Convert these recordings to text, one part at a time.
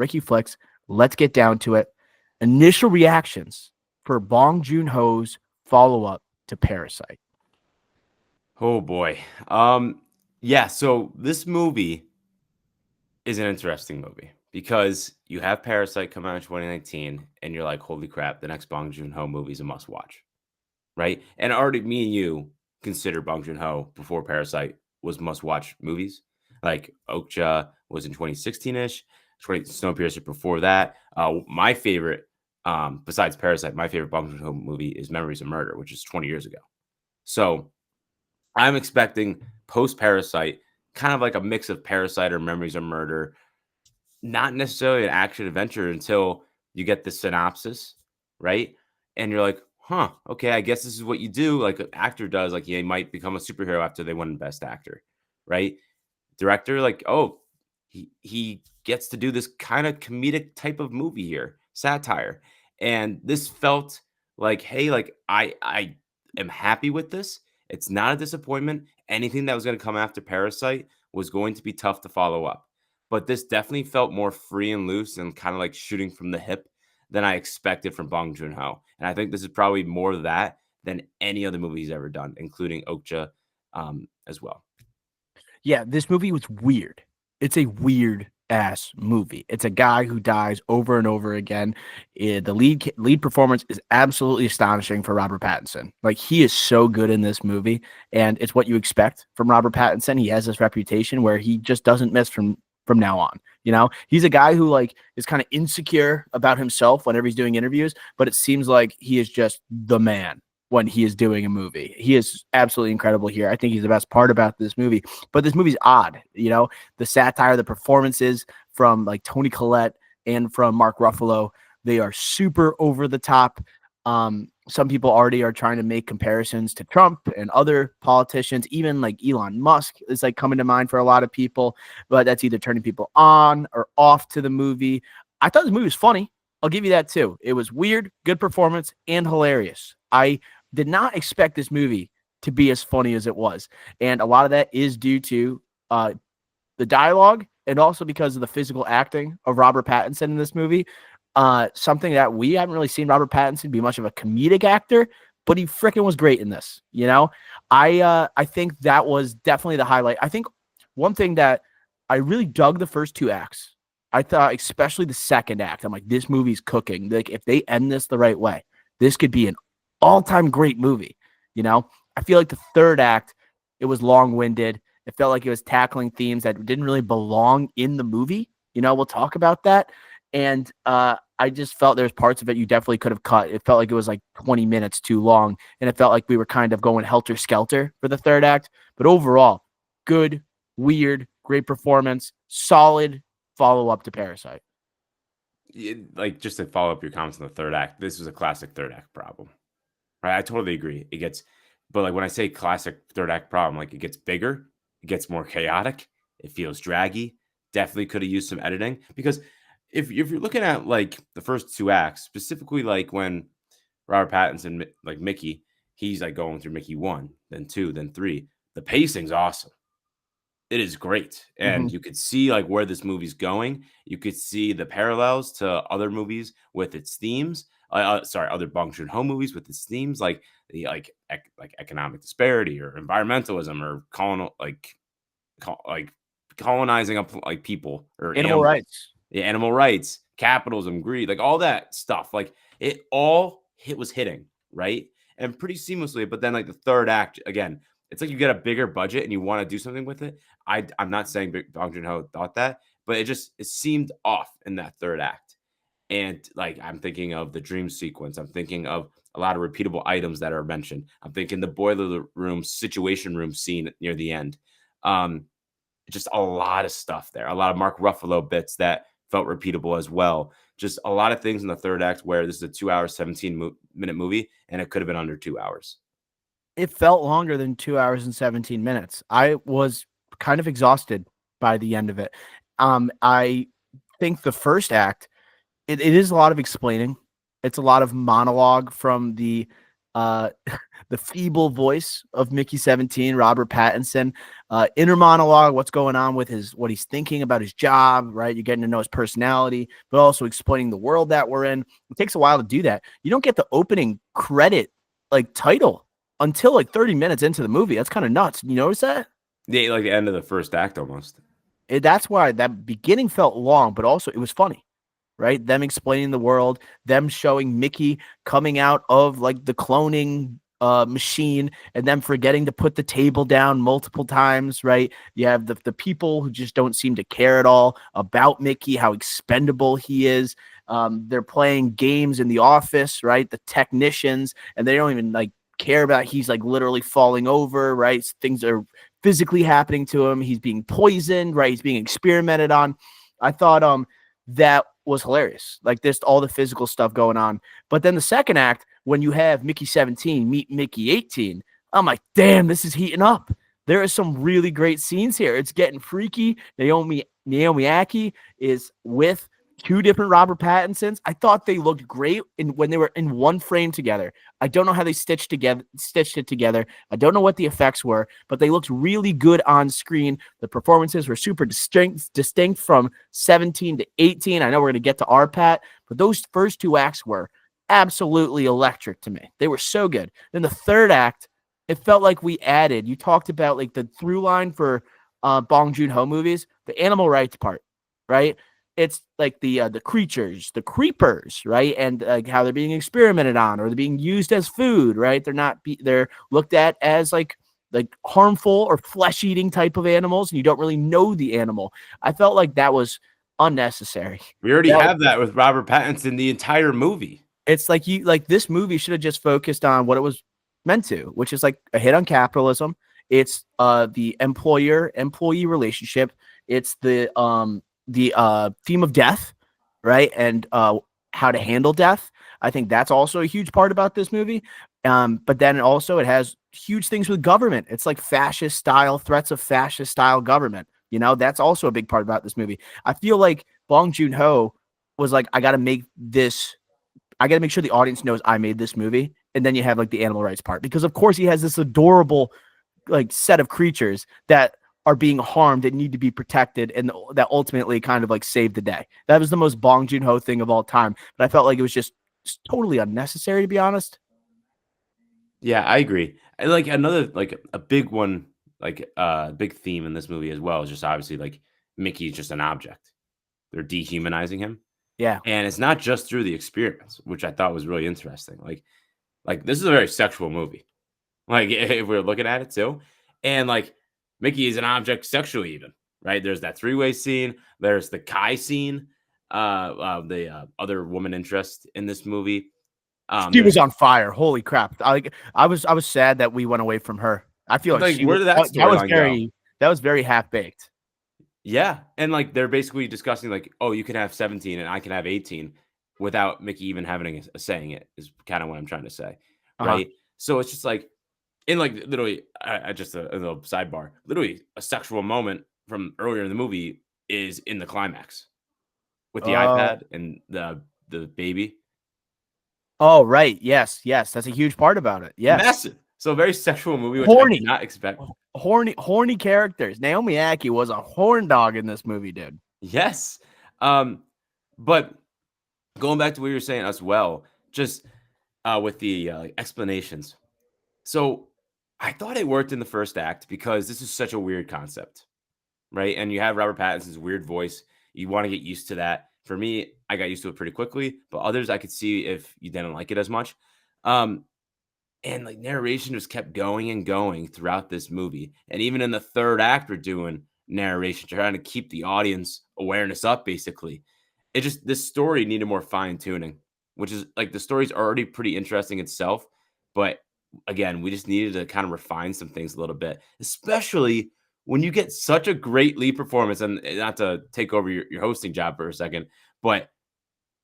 Ricky Flix, let's get down to it. Initial reactions for Bong Joon Ho's follow-up to Parasite. Oh boy. Yeah, so this movie is an interesting movie because you have Parasite come out in 2019 and you're like, holy crap, the next Bong Joon-ho movie is a must watch, right? And already me and you consider Bong Joon-ho before Parasite was must watch movies. Like Okja was in 2016-ish, Snowpiercer before that. My favorite, besides Parasite, my favorite Bong Joon-ho movie is Memories of Murder, which is 20 years ago. So I'm expecting post Parasite, kind of like a mix of Parasite or Memories of Murder, not necessarily an action adventure until you get the synopsis, right? And you're like, huh, okay, I guess this is what you do. Like an actor does, like he might become a superhero after they win Best Actor, right? Director, like, oh, he gets to do this kind of comedic type of movie here, satire. And this felt like, hey, like I am happy with this. It's not a disappointment. Anything that was going to come after Parasite was going to be tough to follow up. But this definitely felt more free and loose and kind of like shooting from the hip than I expected from Bong Joon-ho. And I think this is probably more of that than any other movie he's ever done, including Okja as well. Yeah, this movie was weird. It's a weird ass movie. It's a guy who dies over and over again. The lead performance is absolutely astonishing for Robert Pattinson. Like he is so good in this movie, and it's what you expect from Robert Pattinson. He has this reputation where he just doesn't miss from now on. You know, he's a guy who like is kind of insecure about himself whenever he's doing interviews, but it seems like he is just the man when he is doing a movie. He is absolutely incredible here. I think he's the best part about this movie. But this movie's odd, you know, the satire, the performances from like Toni Collette and from Mark Ruffalo, they are super over the top. Some people already are trying to make comparisons to Trump and other politicians, even like Elon Musk is like coming to mind for a lot of people, but that's either turning people on or off to the movie. I thought this movie was funny. I'll give you that too. It was weird, good performance, and hilarious. I did not expect this movie to be as funny as it was. And a lot of that is due to the dialogue and also because of the physical acting of Robert Pattinson in this movie. Something that we haven't really seen Robert Pattinson be much of a comedic actor, but he freaking was great in this. You know, I think that was definitely the highlight. I think one thing that I really dug the first two acts. I thought, especially the second act, I'm like, this movie's cooking. Like, if they end this the right way, this could be an all-time great movie. You know, I feel like the third act, it was long-winded. It felt like it was tackling themes that didn't really belong in the movie. You know, we'll talk about that. And I just felt there's parts of it you definitely could have cut. It felt like it was like 20 minutes too long, and it felt like we were kind of going helter-skelter for the third act. But overall, good, weird, great performance, solid follow-up to Parasite. Like just to follow up your comments on the third act, this was a classic third act problem. Right? I totally agree. It gets, but like when I say classic third act problem, like it gets bigger, it gets more chaotic, it feels draggy. Definitely could have used some editing because if you're looking at like the first two acts, specifically like when Robert Pattinson, like Mickey, he's like going through Mickey 1, then 2, then 3. The pacing's awesome. It is great. And you could see like where this movie's going. You could see the parallels to other movies with its themes. Other Bong Joon-ho movies with its themes, like the like economic disparity or environmentalism or colonizing up like people or Animal animals, rights. yeah, animal rights, capitalism, greed, like all that stuff. Like it all was hitting right and pretty seamlessly. But then like the third act again, it's like you get a bigger budget and you want to do something with it. I'm not saying Bong Joon-ho thought that, but it seemed off in that third act. And like I'm thinking of the dream sequence. I'm thinking of a lot of repeatable items that are mentioned. I'm thinking the boiler room, situation room scene near the end. Just a lot of stuff there. A lot of Mark Ruffalo bits that felt repeatable as well. Just a lot of things in the third act where this is a 2 hour, 17-minute movie, and it could have been under 2 hours. It felt longer than 2 hours and 17 minutes. I was kind of exhausted by the end of it. I think the first act, it is a lot of explaining. It's a lot of monologue from the the feeble voice of Mickey 17, Robert Pattinson. inner monologue, what's going on with what he's thinking about his job, right? You're getting to know his personality, but also explaining the world that we're in. It takes a while to do that. You don't get the opening credit like title until like 30 minutes into the movie. That's kind of nuts. You notice that? Yeah, like the end of the first act almost. That's why that beginning felt long, but also it was funny, right? Them explaining the world, them showing Mickey coming out of like the cloning machine and them forgetting to put the table down multiple times, right? You have the people who just don't seem to care at all about Mickey, how expendable he is. They're playing games in the office, right? The technicians, and they don't even like care about he's like literally falling over, right? Things are physically happening to him. He's being poisoned, right? He's being experimented on. I thought that was hilarious. Like this, all the physical stuff going on. But then the second act, when you have Mickey 17 meet Mickey 18, I'm like, damn, this is heating up. There are some really great scenes here. It's getting freaky. Naomi Aki is with two different Robert Pattinsons. I thought they looked great when they were in one frame together. I don't know how they stitched it together. I don't know what the effects were, but they looked really good on screen. The performances were super distinct from 17 to 18. I know we're going to get to our Pat, but those first two acts were absolutely electric to me. They were so good. Then the third act, it felt like we added. You talked about like the through line for Bong Joon Ho movies, the animal rights part, right? It's like the creatures, the creepers, right? And like how they're being experimented on, or they're being used as food, right? They're looked at as like harmful or flesh eating type of animals, and you don't really know the animal. I felt like that was unnecessary. We already That have that with Robert Pattinson the entire movie. It's like this movie should have just focused on what it was meant to, which is like a hit on capitalism. It's the employer-employee relationship. It's the theme of death, right? And how to handle death. I think that's also a huge part about this movie. But then also it has huge things with government. It's like fascist style threats of fascist style government. You know, that's also a big part about this movie. I feel like Bong Joon Ho was like, I got to make sure the audience knows I made this movie. And then you have like the animal rights part, because of course he has this adorable like set of creatures that are being harmed and need to be protected, and that ultimately kind of like saved the day. That was the most Bong Joon Ho thing of all time. But I felt like it was just totally unnecessary, to be honest. Yeah, I agree. And like another like a big one, like big theme in this movie as well is just obviously like Mickey's just an object. They're dehumanizing him. Yeah. And it's not just through the experiments, which I thought was really interesting. Like this is a very sexual movie. Like if we're looking at it too. And like Mickey is an object sexually even, right? There's that three-way scene, there's the Kai scene, the other woman interest in this movie. She was There's on fire. Holy crap. I was sad that we went away from her. I feel like like she where was did that storyline go? that was very half baked. Yeah, and, like, they're basically discussing, like, "Oh, you can have 17 and I can have 18," without Mickey even having a saying it, is kinda what I'm trying to say, Uh-huh. right? So it's just like in, like, literally, I just a little sidebar, literally, a sexual moment from earlier in the movie is in the climax with the Oh. iPad and the baby. Oh, right. Yes, yes. That's a huge part about it. Yes. Massive. So a very sexual movie, which I did Horny. not expect. Horny characters. Naomi Aki was a horn dog in this movie, dude. Yes. Um, but going back to what you were saying as well, just, with the, explanations. So, I thought it worked in the first act because this is such a weird concept, right? And you have Robert Pattinson's weird voice. You wanna get used to that. For me, I got used to it pretty quickly, but others I could see if you didn't like it as much. Um, and, like, narration just kept going and going throughout this movie, and even in the 3rd act, we're doing narration, trying to keep the audience awareness up, basically. It just this story needed more fine-tuning, which is like, the story's already pretty interesting itself, but, again, we just needed to kinda refine some things a little bit, especially when you get such a great lead performance, and not to take over your hosting job for a second, but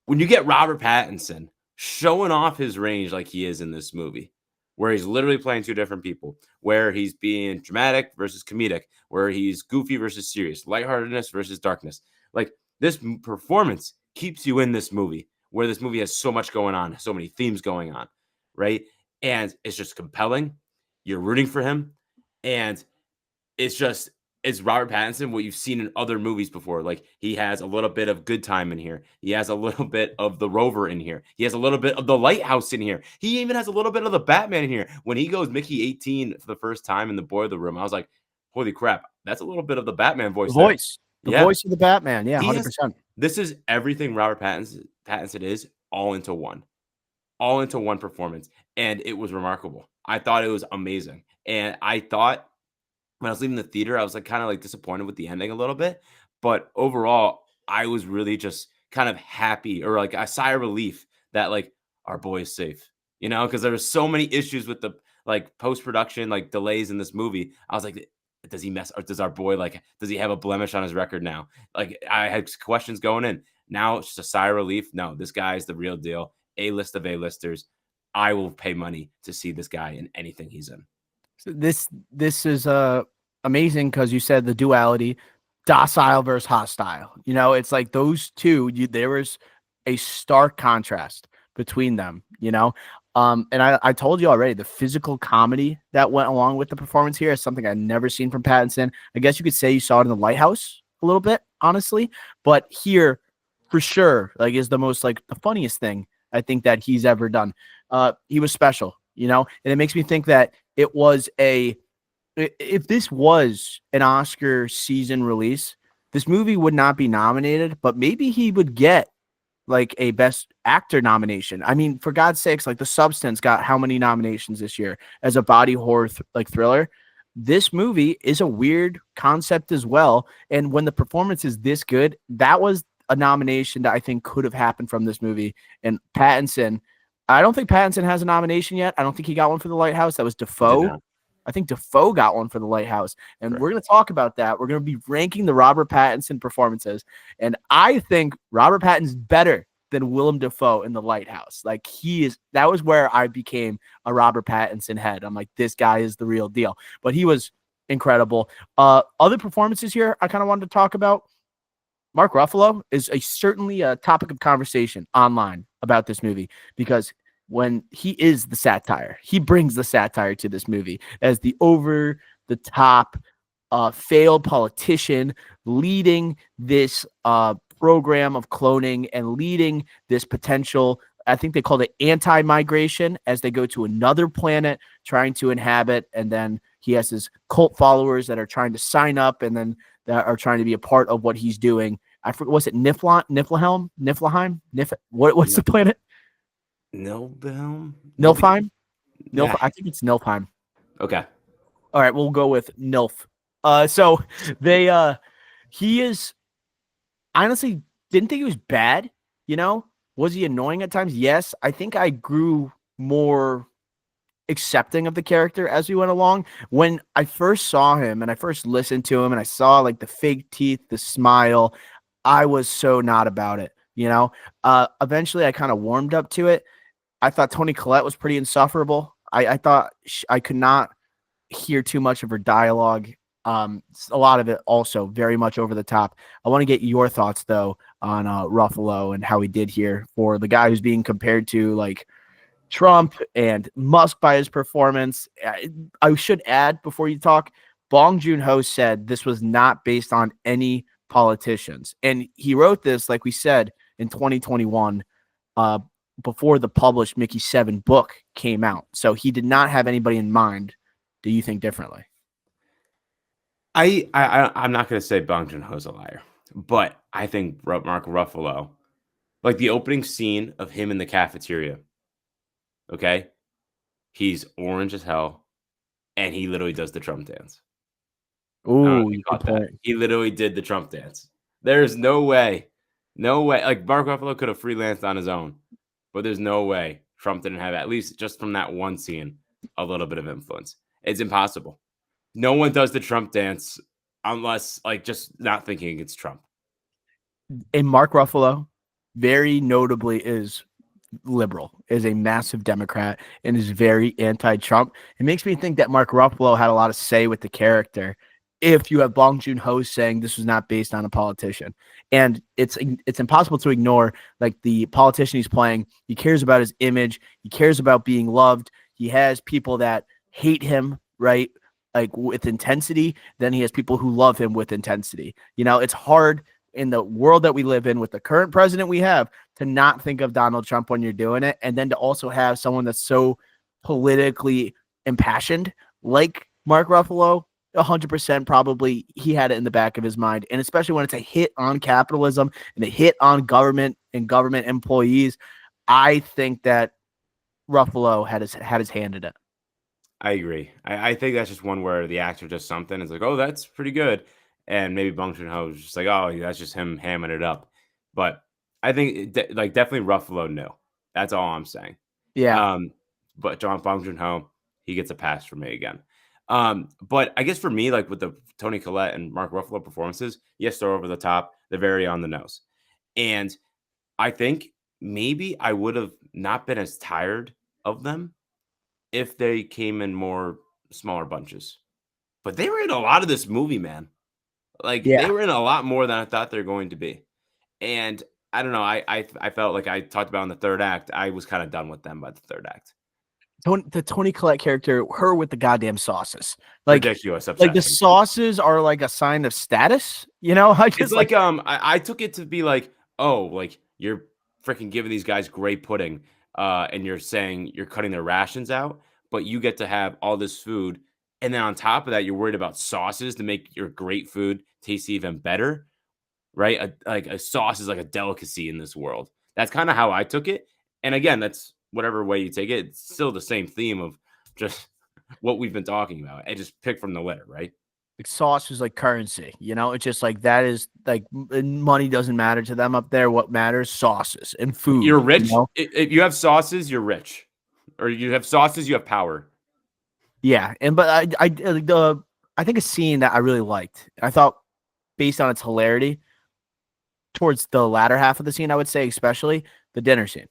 when you get Robert Pattinson showing off his range like he is in this movie, where he's literally playing two different people, where he's being dramatic versus comedic, where he's goofy versus serious, lightheartedness versus darkness. Like this performance keeps you in this movie, where this movie has so much going on, so many themes going on, right? And it's just compelling. You're rooting for him, and it's Robert Pattinson, what you've seen in other movies before. Like, he has a little bit of Good Time in here. He has a little bit of The Rover in here. He has a little bit of The Lighthouse in here. He even has a little bit of the Batman in here. When he goes Mickey 18 for the first time in the boiler room, I was like, holy crap, that's a little bit of the Batman The voice there. voice. The Yeah. voice of the Batman. Yeah, He has 100%. This is everything Robert Pattinson is all into one. All into one performance, and it was remarkable. I thought it was amazing, and I thought when I was leaving the theater, I was like kind of like disappointed with the ending a little bit, but overall, I was really just kind of happy or like a sigh of relief that like our boy is safe, because there were so many issues with the like post production like delays in this movie. I was like, does he mess or does our boy like does he have a blemish on his record now? Like I had questions going in. Now it's just a sigh of relief. No, this guy is the real deal. A-list of A-listers. I will pay money to see this guy in anything he's in. So this is amazing because you said the duality, docile versus hostile. It's like those two. There was a stark contrast between them. And I told you already, the physical comedy that went along with the performance here is something I've never seen from Pattinson. I guess you could say you saw it in The Lighthouse a little bit, honestly, but here for sure, like is the most like the funniest thing I think that he's ever done. He was special, and it makes me think that if this was an Oscar season release, this movie would not be nominated, but maybe he would get like a best actor nomination. I mean, for God's sakes, like The Substance got how many nominations this year as a body horror thriller? This movie is a weird concept as well. And when the performance is this good, that was a nomination that I think could have happened from this movie. And Pattinson, I don't think Pattinson has a nomination yet. I don't think he got one for The Lighthouse. That was Defoe. I think Defoe got one for The Lighthouse. And We're going to talk about that. We're going to be ranking the Robert Pattinson performances. And I think Robert Pattinson's better than Willem Dafoe in The Lighthouse. Like that was where I became a Robert Pattinson head. I'm like, this guy is the real deal. But he was incredible. Other performances here I kind of wanted to talk about. Mark Ruffalo is certainly a topic of conversation online about this movie because when he is the satire, he brings the satire to this movie as the over-the-top failed politician leading this program of cloning and leading this potential, I think they call it anti-migration, as they go to another planet trying to inhabit, and then he has his cult followers that are trying to sign up and then that are trying to be a part of what he's doing. I forget, was it Niflheim? What's the planet? Nilfheim? Nilfheim? Yeah. I think it's Nilfheim. Okay. All right, we'll go with Nilf. So he is, honestly, didn't think he was bad. Was he annoying at times? Yes. I think I grew more accepting of the character as we went along. When I first saw him and I first listened to him and I saw like the fake teeth, the smile, I was so not about it. Eventually I kind of warmed up to it. I thought Toni Collette was pretty insufferable. I thought I could not hear too much of her dialogue. A lot of it also very much over the top. I want to get your thoughts though on Ruffalo and how he did here for the guy who's being compared to like Trump and Musk by his performance. I should add before you talk, Bong Joon Ho said this was not based on any politicians. And he wrote this, like we said, in 2021, before the published Mickey 7 book came out. So he did not have anybody in mind. Do you think differently? I'm not going to say Bong Joon Ho's a liar, but I think Mark Ruffalo, like the opening scene of him in the cafeteria, okay, he's orange as hell, and he literally does the Trump dance. Ooh, you caught that. He literally did the Trump dance. There's no way. Like Mark Ruffalo could have freelanced on his own, but there's no way Trump didn't have, at least just from that one scene, a little bit of influence. It's impossible. No one does the Trump dance unless like just not thinking it's Trump. And Mark Ruffalo very notably is liberal, is a massive Democrat, and is very anti-Trump. It makes me think that Mark Ruffalo had a lot of say with the character. If you have Bong Joon Ho saying this was not based on a politician, and it's impossible to ignore like the politician he's playing. He cares about his image. He cares about being loved. He has people that hate him, right? like with intensity. Then he has people who love him with intensity. You know, it's hard in the world that we live in with the current president we have to not think of Donald Trump when you're doing it. And then to also have someone that's so politically impassioned like Mark Ruffalo, 100% probably he had it in the back of his mind. And especially when it's a hit on capitalism and a hit on government and government employees, I think that Ruffalo had his hand in it. I agree. I think that's just one where the actor does something. It's like, oh, that's pretty good. And maybe Bong Joon Ho is just like, oh, that's just him hamming it up. But I think like definitely Ruffalo knew. That's all I'm saying. Yeah. Um, but Bong Joon Ho, he gets a pass for me again. But I guess for me, like with the Tony Collette and Mark Ruffalo performances, yes, they're over the top. They're very on the nose. And I think maybe I would have not been as tired of them if they came in more smaller bunches. But they were in a lot of this movie, man. Like they Yeah. were in a lot more than I thought they're going to be. And I don't know. I felt like I talked about in the third act. I was kind of done with them by the third act. The Tony Collette character, her with the goddamn sauces. Ridiculous Like the obsession. sauces are like a sign of status, you know? I It's just like I took it to be like, oh, like you're freaking giving these guys great pudding, and you're saying you're cutting their rations out, but you get to have all this food, and then on top of that, you're worried about sauces to make your great food taste even better, right? Like a sauce is like a delicacy in this world. That's kind of how I took it. And again, that's whatever way you take it. It's still the same theme of just what we've been talking about. I just pick from the litter, right? like sauce is like currency, you know? It's just like that is like money doesn't matter to them up there. What matters? Sauces and You're food, you rich. know? If you have sauces, you're rich. Or you have sauces, you have power. Yeah. And but I think a scene that I really liked, I thought based on its hilarity towards the latter half of the scene, I would say, especially the dinner scene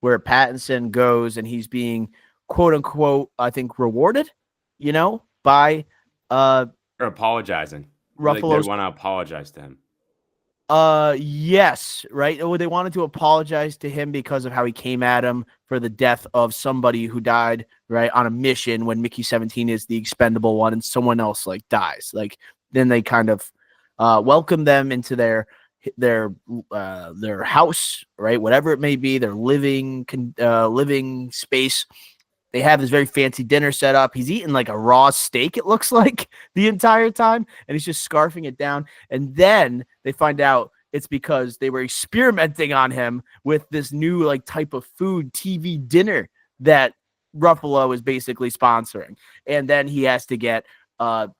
where Pattinson goes and he's being quote unquote, I think, rewarded, you know, by uh Or apologizing. Like they Ruffalo's. want to apologize to him. Yes, right. Well, they wanted to apologize to him because of how he came at him for the death of somebody who died, right, on a mission when Mickey 17 is the expendable one and someone else like dies. Like then they kind of welcome them into their house, right? Whatever it may be, their living space. They have this very fancy dinner set up. He's eating like a raw steak, it looks like, the entire time, and he's just scarfing it down. And then they find out it's because they were experimenting on him with this new like type of food TV dinner that Ruffalo is basically sponsoring. And then he has to get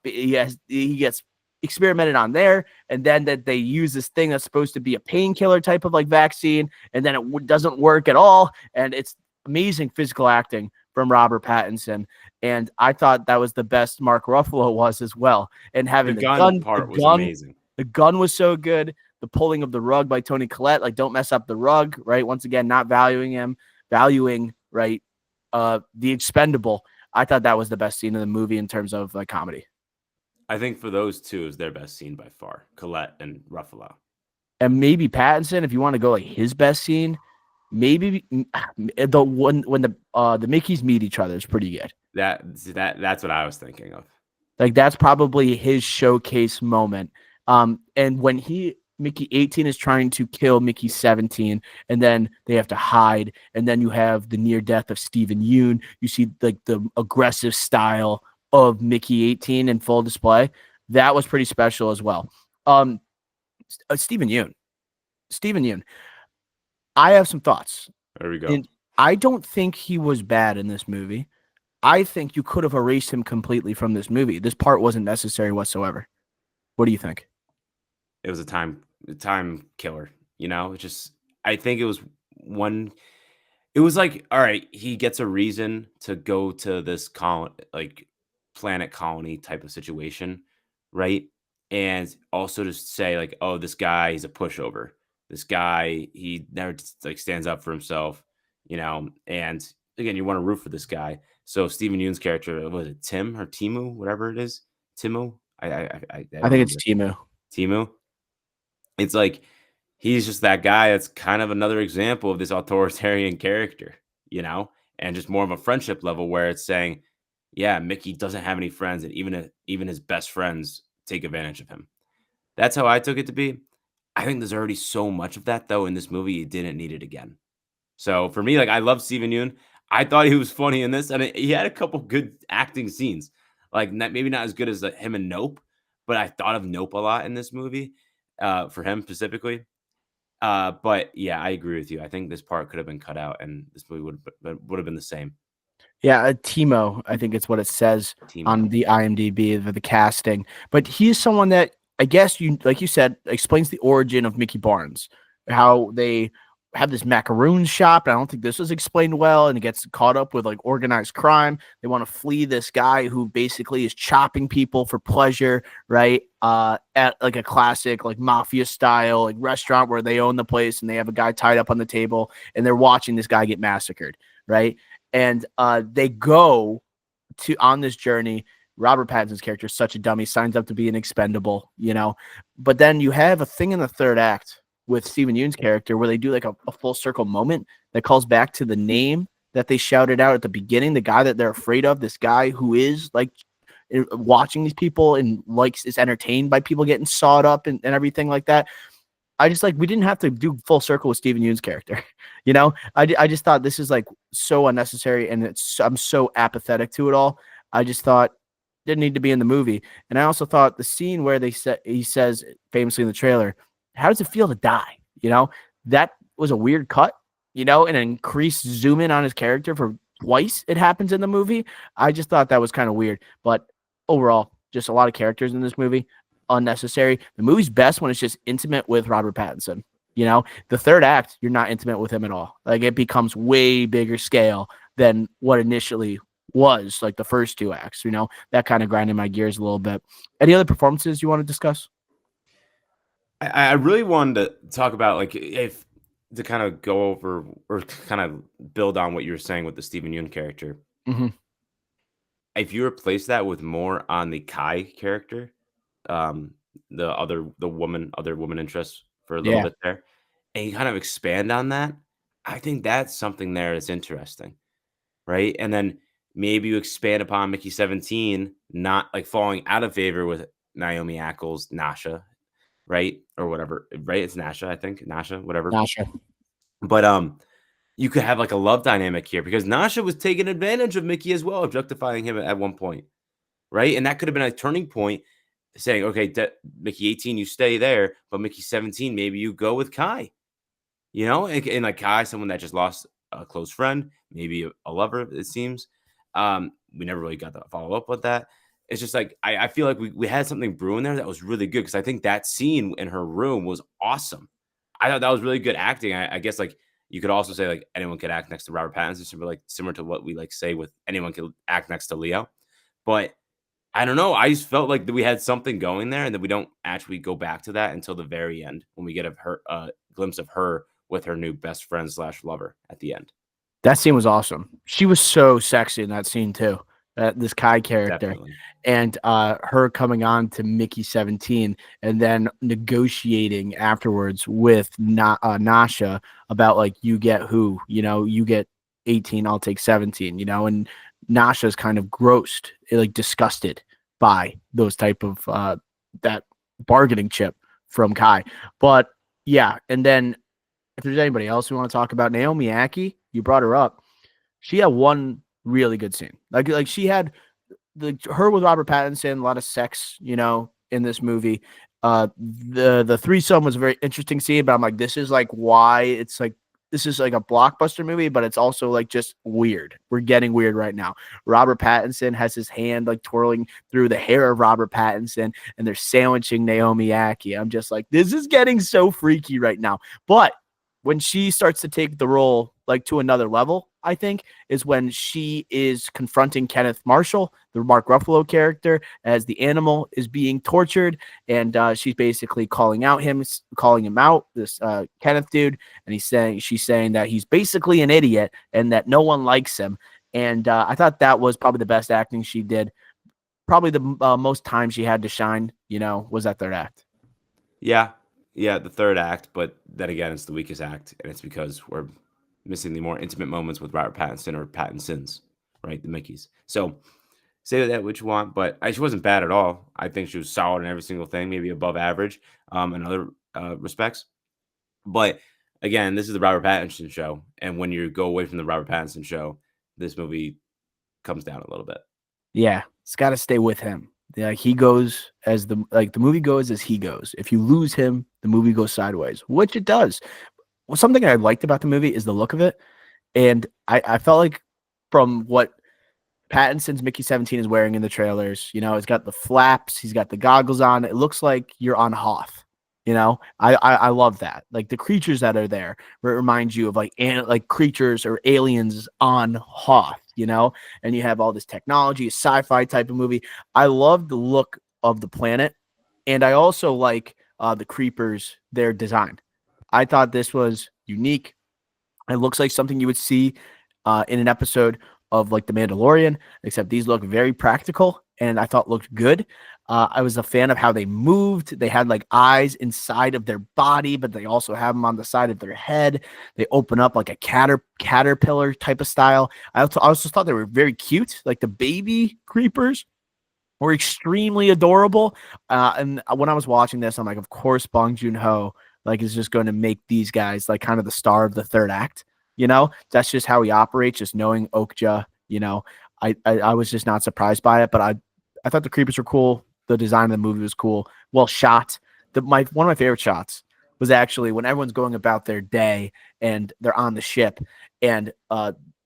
he gets experimented on there, and then that they use this thing that's supposed to be a painkiller type of like vaccine, and then it doesn't work at all, and it's amazing physical acting from Robert Pattinson. And I thought that was the best Mark Ruffalo was as well. And The having gun part was amazing. the gun was so good. The pulling of the rug by Tony Collette, like don't mess up the rug, right? Once again, not valuing him, valuing right, the expendable. I thought that was the best scene in the movie in terms of like comedy. I think for those two is their best scene by far. Colette and Ruffalo. And maybe Pattinson, if you want to go like his best scene, maybe the one when the Mickeys meet each other is pretty good. That's what I was thinking of. Like that's probably his showcase moment. And when Mickey 18 is trying to kill Mickey 17, and then they have to hide, and then you have the near death of Stephen Yoon. You see like the aggressive style of Mickey 18 in full display. That was pretty special as well. Stephen Yoon. Stephen Yoon. I have some thoughts. There we go. And I don't think he was bad in this movie. I think you could have erased him completely from this movie. This part wasn't necessary whatsoever. What do you think? It was a time killer, you know? It just I think it was one it was like, all right, he gets a reason to go to this like planet colony type of situation, right? And also to say like, oh, this guy he's a pushover. This guy he never like stands up for himself, you know. And again, you want to root for this guy. So Stephen Yoon's character was it Tim or Timu, whatever it is, Timu. I I don't think it's remember. Timu. Timu. It's like he's just that guy that's kind of another example of this authoritarian character, you know, and just more of a friendship level where it's saying, yeah, Mickey doesn't have any friends, and even his best friends take advantage of him. That's how I took it to be. I think there's already so much of that though in this movie, you didn't need it again. So for me, like I love Steven Yeun. I thought he was funny in this, and he had a couple good acting scenes. Like maybe not as good as him in Nope, but I thought of Nope a lot in this movie, for him specifically. But yeah, I agree with you. I think this part could have been cut out, and this movie would have been the same. Yeah, Timo, I think it's what it says on Timo. the IMDb for the casting. But he's someone that I guess you, like you said, explains the origin of Mickey Barnes, how they have this macaroon shop. And I don't think this was explained well, and it gets caught up with like organized crime. They want to flee this guy who basically is chopping people for pleasure, right? At like a classic like mafia style like restaurant where they own the place and they have a guy tied up on the table and they're watching this guy get massacred, right? And they go to on this journey. Robert Pattinson's character is such a dummy, signs up to be an expendable, you know. But then you have a thing in the third act with Steven Yeun's character where they do like a full circle moment that calls back to the name that they shouted out at the beginning, the guy that they're afraid of, this guy who is like watching these people and likes is entertained by people getting sawed up and everything like that. I just like we didn't have to do full circle with Steven Yeun's character. You know, I just thought this is like so unnecessary and I'm so apathetic to it all. I just thought didn't need to be in the movie. And I also thought the scene where he says famously in the trailer, "How does it feel to die?" You know, that was a weird cut, you know, and an increased zoom in on his character for twice it happens in the movie. I just thought that was kind of weird. But overall, just a lot of characters in this movie unnecessary. The movie's best when it's just intimate with Robert Pattinson. You know, the third act, you're not intimate with him at all. Like it becomes way bigger scale than what initially was like the first two acts. You know, that kind of grinded my gears a little bit. Any other performances you want to discuss? I really wanted to talk about like if to kind of go over or kind of build on what you were saying with the Steven Yeun character. Mm-hmm. If you replace that with more on the Kai character, um, other woman interest for a little Yeah, bit there, and you kind of expand on that, I think that's something there that's interesting, right? And then maybe you expand upon Mickey 17 not like falling out of favor with Naomi Ackles, Nasha, right? Or whatever, right? It's Nasha, I think. Nasha, whatever. not sure. But you could have like a love dynamic here because Nasha was taking advantage of Mickey as well, objectifying him at one point, right? And that could have been a turning point saying, okay, Mickey 18, you stay there, but Mickey 17, maybe you go with Kai, you know? And like Kai, someone that just lost a close friend, maybe a lover, it seems. We never really got to follow up with that. It's just like, I feel like we had something brewing there that was really good because I think that scene in her room was awesome. I thought that was really good acting. I guess like you could also say like anyone could act next to Robert Pattinson, but like similar to what we like say with anyone could act next to Leo. But I don't know. I just felt like that we had something going there, and that we don't actually go back to that until the very end when we get a glimpse of her with her new best friend slash lover at the end. That scene was awesome. She was so sexy in that scene too. This Kai character, Definitely. and her coming on to Mickey 17, and then negotiating afterwards with Nasha about like you get who, you know, you get 18, I'll take 17, you know, and Nasha's kind of grossed, like disgusted by those type of that bargaining chip from Kai. But yeah, and then if there's anybody else we want to talk about, Naomi Aki, you brought her up. She had one really good scene. Like she had her with Robert Pattinson, a lot of sex, you know, in this movie. The threesome was a very interesting scene, but I'm like, this is like why it's like this is like a blockbuster movie, but it's also like just weird. We're getting weird right now. Robert Pattinson has his hand like twirling through the hair of Robert Pattinson, and they're sandwiching Naomi Aki. I'm just like, this is getting so freaky right now. But when she starts to take the role like to another level, I think, is when she is confronting Kenneth Marshall, the Mark Ruffalo character, as the animal is being tortured, and she's basically calling him out, this Kenneth dude, and she's saying that he's basically an idiot and that no one likes him. And I thought that was probably the best acting she did. Probably the most time she had to shine, you know, was that third act. Yeah. Yeah. The third act, but then again, it's the weakest act. And it's because we're missing the more intimate moments with Robert Pattinson or Pattinsons, right? The Mickeys. So say that what you want, but she wasn't bad at all. I think she was solid in every single thing, maybe above average in other respects. But again, this is the Robert Pattinson show, and when you go away from the Robert Pattinson show, this movie comes down a little bit. Yeah, it's got to stay with him. Yeah, he goes as the movie goes as he goes. If you lose him, the movie goes sideways, which it does. Well, something I liked about the movie is the look of it, and I felt like from what Pattinson's Mickey 17 is wearing in the trailers. You know, he's got the flaps, he's got the goggles on. It looks like you're on Hoth. You know, I love that. Like the creatures that are there remind you of like creatures or aliens on Hoth. You know, and you have all this technology, a sci-fi type of movie. I love the look of the planet, and I also like the creepers, their design. I thought this was unique. It looks like something you would see in an episode of like The Mandalorian, except these look very practical and I thought looked good. I was a fan of how they moved. They had like eyes inside of their body, but they also have them on the side of their head. They open up like a caterpillar type of style. I also thought they were very cute, like the baby creepers were extremely adorable. And when I was watching this, I'm like, of course, Bong Joon Ho like is just going to make these guys like kind of the star of the third act. You know, that's just how he operates. Just knowing Okja, you know, I was just not surprised by it. But I thought the creepers were cool. The design of the movie was cool. Well shot. One of my favorite shots was actually when everyone's going about their day and they're on the ship, and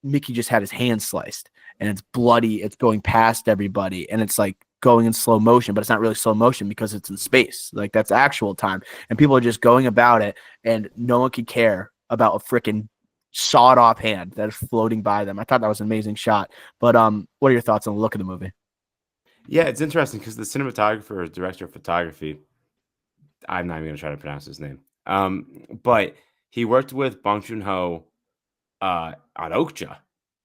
Mickey just had his hand sliced and it's bloody. It's going past everybody and it's like going in slow motion, but it's not really slow motion because it's in space. Like that's actual time. And people are just going about it and no one could care about a freaking sawed off hand that is floating by them. I thought that was an amazing shot. But what are your thoughts on the look of the movie? Yeah, it's interesting because the cinematographer or director of photography, I'm not even going to try to pronounce his name, but he worked with Bong Joon Ho on Okja.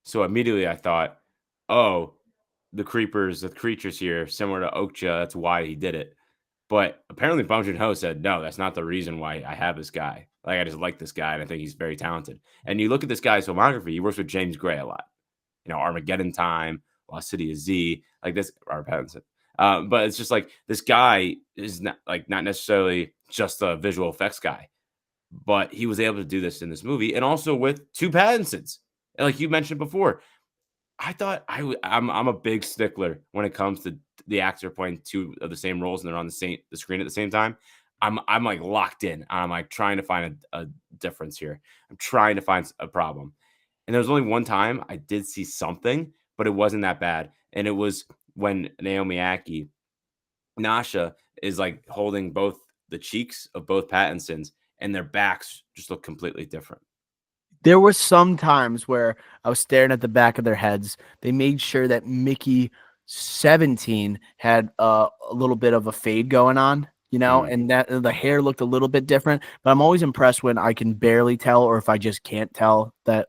So immediately I thought, oh, the creatures here, similar to Okja. That's why he did it. But apparently Bong Joon Ho said, no, that's not the reason why I have this guy. Like, I just like this guy, and I think he's very talented. And you look at this guy's filmography, he works with James Gray a lot. You know, Armageddon Time, Lost City of Z, like this, Robert Pattinson. But it's just like this guy is not necessarily just a visual effects guy, but he was able to do this in this movie, and also with two Pattinsons. And like you mentioned before, I thought I'm a big stickler when it comes to the actor playing two of the same roles and they're on the screen at the same time. I'm like locked in. I'm like trying to find a difference here. I'm trying to find a problem. And there was only one time I did see something, but it wasn't that bad. And it was when Naomi Aki, Nasha, is like holding both the cheeks of both Pattinsons, and their backs just look completely different. There were some times where I was staring at the back of their heads. They made sure that Mickey 17 had a little bit of a fade going on, you know, Mhm. and that the hair looked a little bit different. But I'm always impressed when I can barely tell, or if I just can't tell that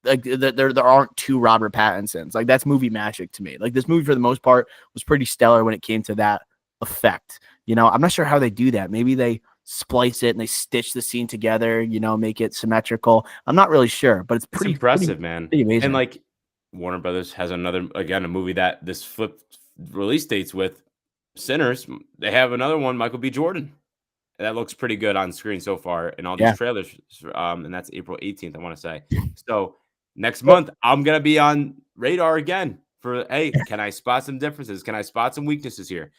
there aren't two Robert Pattinsons. Like that's movie magic to me. Like this movie for the most part was pretty stellar when it came to that effect. You know, I'm not sure how they do that. Maybe they splice it and they stitch the scene together, you know, make it symmetrical. I'm not really sure, but it's It's pretty impressive, man. And, amazing. like, Warner Brothers has another again, a movie that this flipped release dates with, Sinners. They have another one, Michael B. Jordan. That looks pretty good on screen so far in all these Yeah. trailers, and that's April 18th, I wanna say. So, next month, I'm gonna be on radar again for, "Hey, can I spot some differences? Can I spot some weaknesses here?"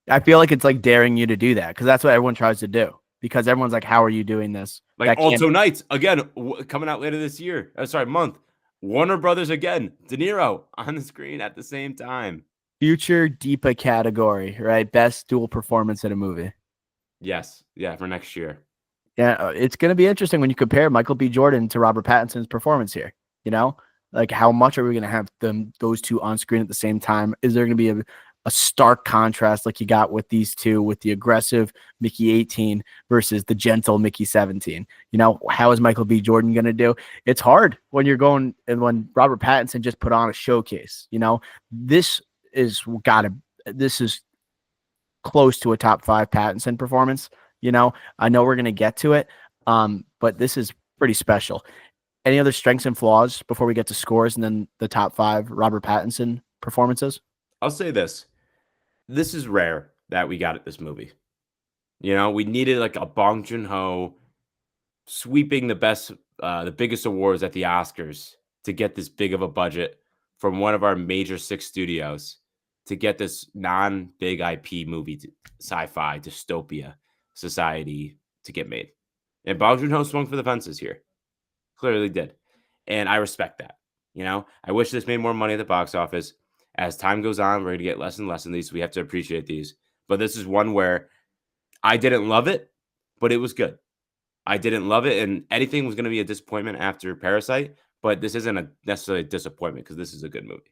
I feel like it's like daring you to do that because that's what everyone tries to do because everyone's like, how are you doing this? Like, That can't Also Nights, again, coming out later this year. Sorry, month. Warner Brothers again. De Niro on the screen at the same time. future Deepa category, right? Best dual performance in a movie. Yes. Yeah, for next year. Yeah, it's going to be interesting when you compare Michael B. Jordan to Robert Pattinson's performance here. You know, like how much are we going to have those two on screen at the same time? Is there going to be a stark contrast like you got with these two, with the aggressive Mickey 18 versus the gentle Mickey 17? You know, how is Michael B. Jordan going to do? It's hard when you're going and when Robert Pattinson just put on a showcase. You know, this is this is close to a top 5 Pattinson performance. You know, I know we're going to get to it, but this is pretty special. Any other strengths and flaws before we get to scores and then the top 5 Robert Pattinson performances. I'll say this. This is rare that we got at this movie. We needed like a Bong Joon Ho sweeping the biggest awards at the Oscars to get this big of a budget from one of our major 6 studios to get this non-big IP movie, sci-fi dystopia society to get made. And Bong Joon Ho swung for the fences here. Clearly did. And I respect that. I wish this made more money at the box office. As time goes on, we're going to get less and less of these. So we have to appreciate these. But this is one where I didn't love it, but it was good. I didn't love it, and anything was going to be a disappointment after Parasite, but this isn't necessarily a disappointment because this is a good movie.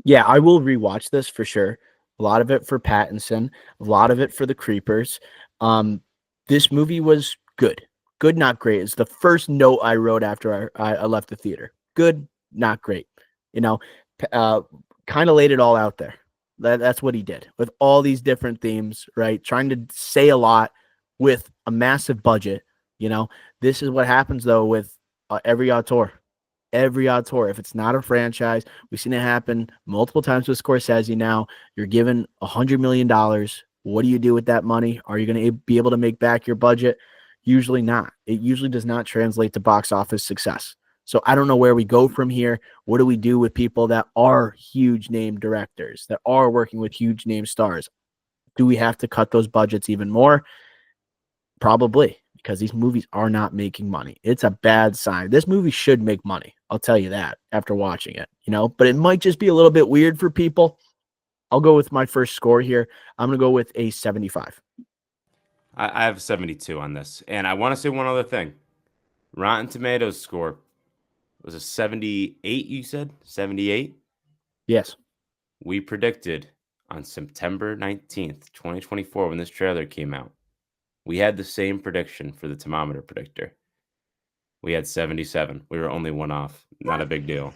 Yeah, I will rewatch this for sure. A lot of it for Pattinson, a lot of it for the creepers. This movie was good. Good, not great. It's the first note I wrote after I left the theater. Good, not great. You know, kind of laid it all out there. That's what he did with all these different themes, right? Trying to say a lot with a massive budget. This is what happens though with every auteur. Every auteur, if it's not a franchise, we've seen it happen multiple times with Scorsese now. You're given $100 million. What do you do with that money? Are you going to be able to make back your budget? Usually not. It usually does not translate to box office success. So I don't know where we go from here. What do we do with people that are huge name directors, that are working with huge name stars? Do we have to cut those budgets even more? Probably, because these movies are not making money. It's a bad sign. This movie should make money. I'll tell you that after watching it, but it might just be a little bit weird for people. I'll go with my first score here. I'm going to go with a 75. I have 72 on this. And I want to say one other thing. Rotten Tomatoes score was a 78, you said? 78? Yes. We predicted on September 19th, 2024, when this trailer came out, we had the same prediction for the thermometer predictor. We had 77. We were only one off. Not a big deal.